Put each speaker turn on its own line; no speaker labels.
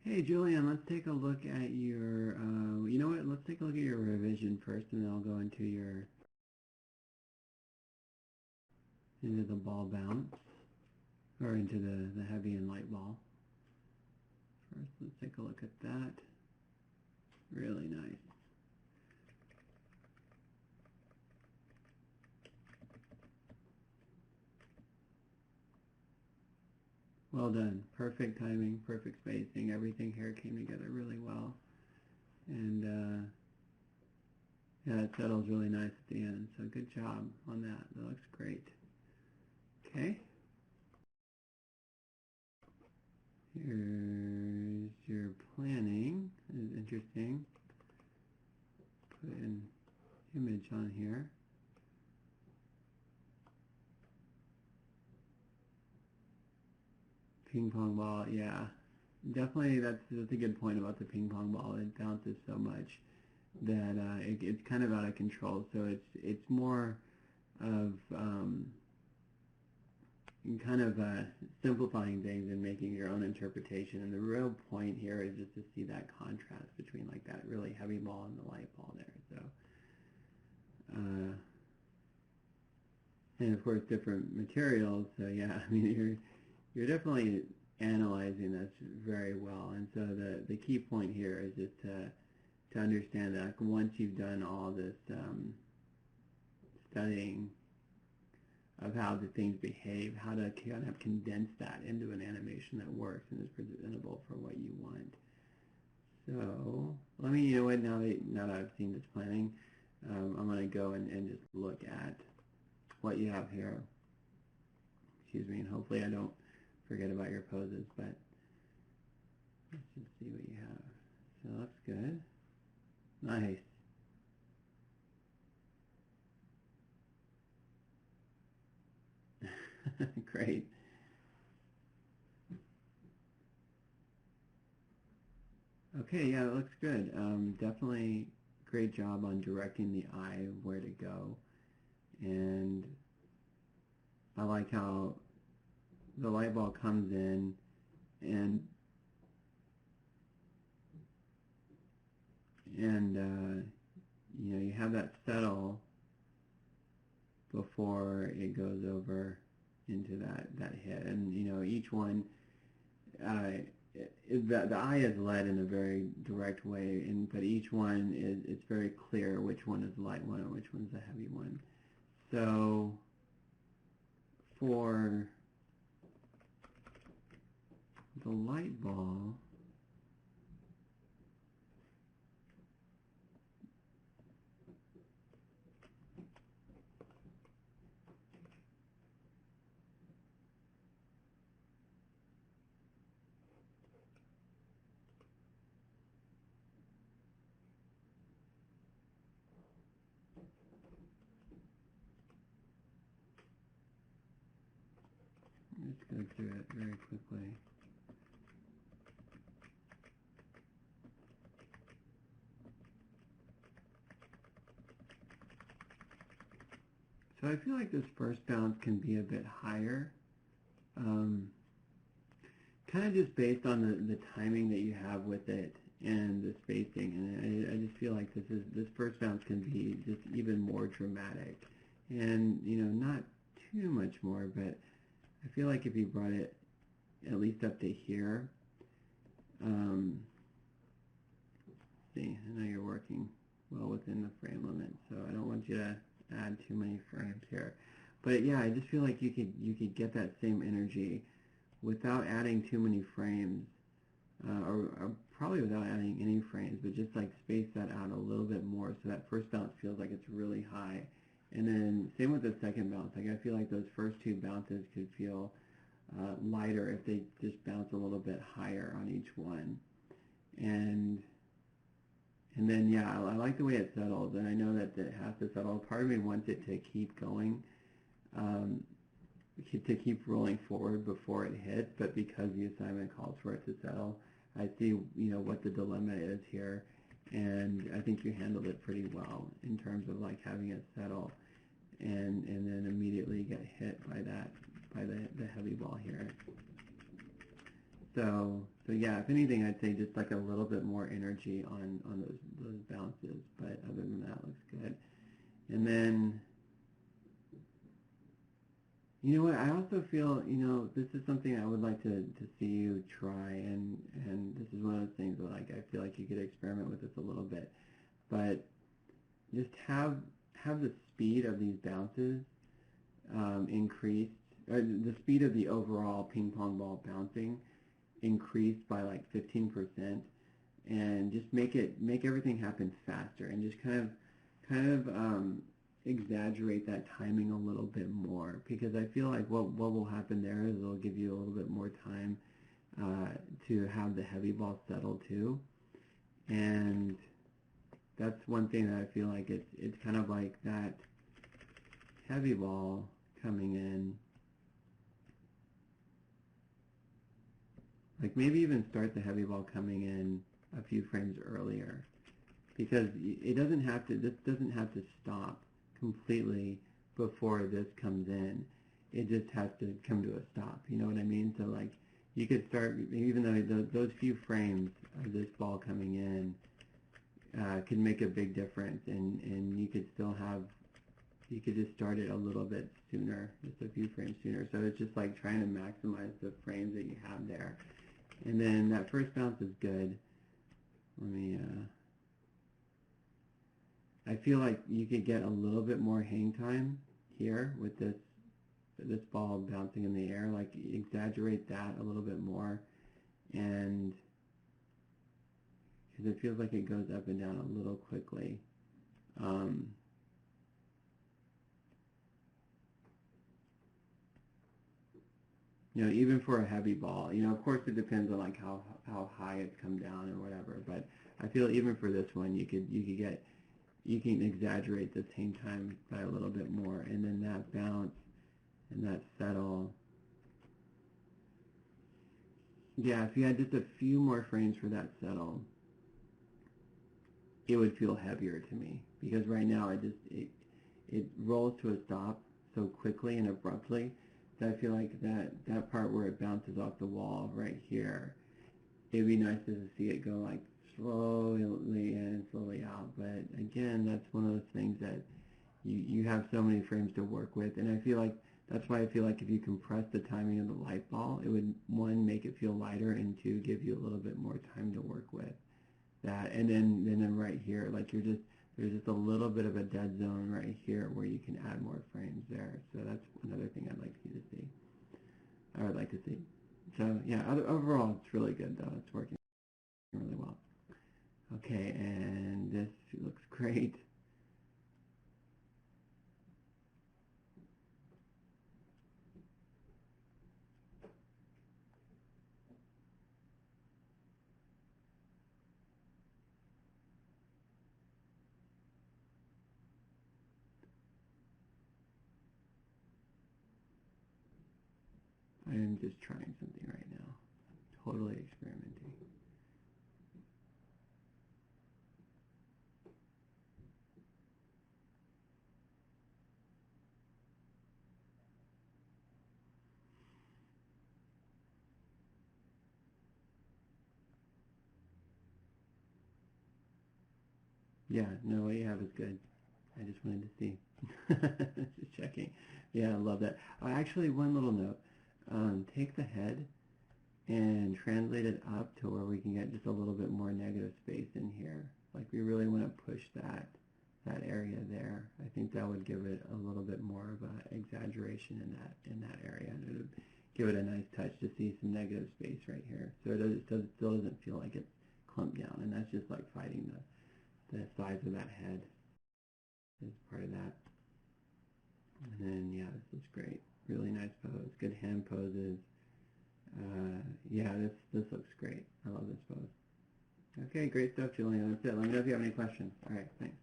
Hey Julian, let's take a look at your, you know what, let's take a look at your revision first and then I'll go into into the ball bounce, or into the heavy and light ball. First, let's take a look at that. Really nice. Well done. Perfect timing, perfect spacing. Everything here came together really well. And yeah, it settles really nice at the end. So good job on that. That looks great. Okay. Here's your planning. It's interesting. Put an image on here. Ping pong ball, yeah. Definitely, that's a good point about the ping pong ball. It bounces so much that it's kind of out of control. So it's more of kind of simplifying things and making your own interpretation. And the real point here is just to see that contrast between like that really heavy ball and the light ball there. So, and of course different materials. So yeah, I mean you're definitely analyzing this very well. And so the key point here is just to understand that once you've done all this studying of how the things behave, how to kind of condense that into an animation that works and is presentable for what you want. So let me, you know what, now that I've seen this planning, I'm going to go and just look at what you have here. Excuse me, and hopefully I don't forget about your poses, but let's just see what you have. So that's good. Nice. Great. Okay, yeah, it looks good. Definitely great job on directing the eye of where to go. And I like how the light ball comes in and you know, you have that settle before it goes over into that hit. And you know, each one, the eye is led in a very direct way, but each one it's very clear which one is the light one and which one's the heavy one. So for the light ball, let's go through it very quickly. So I feel like this first bounce can be a bit higher, kind of just based on the timing that you have with it and the spacing. And I just feel like this first bounce can be just even more dramatic, and you know, not too much more, but I feel like if you brought it at least up to here, see, I know you're working well within the frame limit, so I don't want you to add too many frames here. But yeah, I just feel like you could get that same energy without adding too many frames, or probably without adding any frames, but just like space that out a little bit more so that first bounce feels like it's really high. And then same with the second bounce. Like I feel like those first two bounces could feel lighter if they just bounce a little bit higher on each one. And then yeah, I like the way it settles, and I know that it has to settle. Part of me wants it to keep going, to keep rolling forward before it hits, but because the assignment calls for it to settle, I see, you know, what the dilemma is here, and I think you handled it pretty well in terms of like having it settle and then immediately get hit by the heavy ball here. So yeah, if anything, I'd say just like a little bit more energy on those bounces. But other than that, looks good. And then, you know what? I also feel, this is something I would like to see you try, and this is one of those things that like I feel like you could experiment with this a little bit, but just have the speed of these bounces increased, or the speed of the overall ping pong ball bouncing increased by like 15%, and just make everything happen faster, and just kind of exaggerate that timing a little bit more, because I feel like what will happen there is it'll give you a little bit more time to have the heavy ball settle too, and that's one thing that I feel like it's kind of like that heavy ball coming in. Like maybe even start the heavy ball coming in a few frames earlier, because this doesn't have to stop completely before this comes in. It just has to come to a stop. You know what I mean? So like you could start, even though those few frames of this ball coming in could make a big difference, and you could just start it a little bit sooner, just a few frames sooner. So it's just like trying to maximize the frames that you have there. And then that first bounce is good. Let me, I feel like you could get a little bit more hang time here with this ball bouncing in the air. Like exaggerate that a little bit more, and because it feels like it goes up and down a little quickly. Even for a heavy ball, of course it depends on like how high it's come down or whatever. But I feel even for this one, you can exaggerate this hang time by a little bit more, and then that bounce and that settle. Yeah, if you had just a few more frames for that settle, it would feel heavier to me, because right now it rolls to a stop so quickly and abruptly that I feel like that part where it bounces off the wall right here, it'd be nice to see it go like slowly in and slowly out. But again, that's one of those things that you have so many frames to work with, and I feel like that's why I feel like if you compress the timing of the light ball, it would, one, make it feel lighter, and two, give you a little bit more time to work with that. And then right here, like there's just a little bit of a dead zone right here where you can add more frames there. So that's another thing I'd like you to see. I would like to see. So yeah, overall it's really good though. It's working really well. Okay, and this looks great. I am just trying something right now. Totally experimenting. Yeah, no, what you have is good. I just wanted to see. Just checking. Yeah, I love that. Actually, one little note. Take the head and translate it up to where we can get just a little bit more negative space in here. Like we really want to push that area there. I think that would give it a little bit more of an exaggeration in that area, and it would give it a nice touch to see some negative space right here. So it still doesn't feel like it's clumped down, and that's just like fighting the size of that head is part of that. And then yeah, this looks great. Really nice pose. Good hand poses. Yeah, this looks great. I love this pose. Okay, great stuff, Julian. That's it. Let me know if you have any questions. All right, thanks.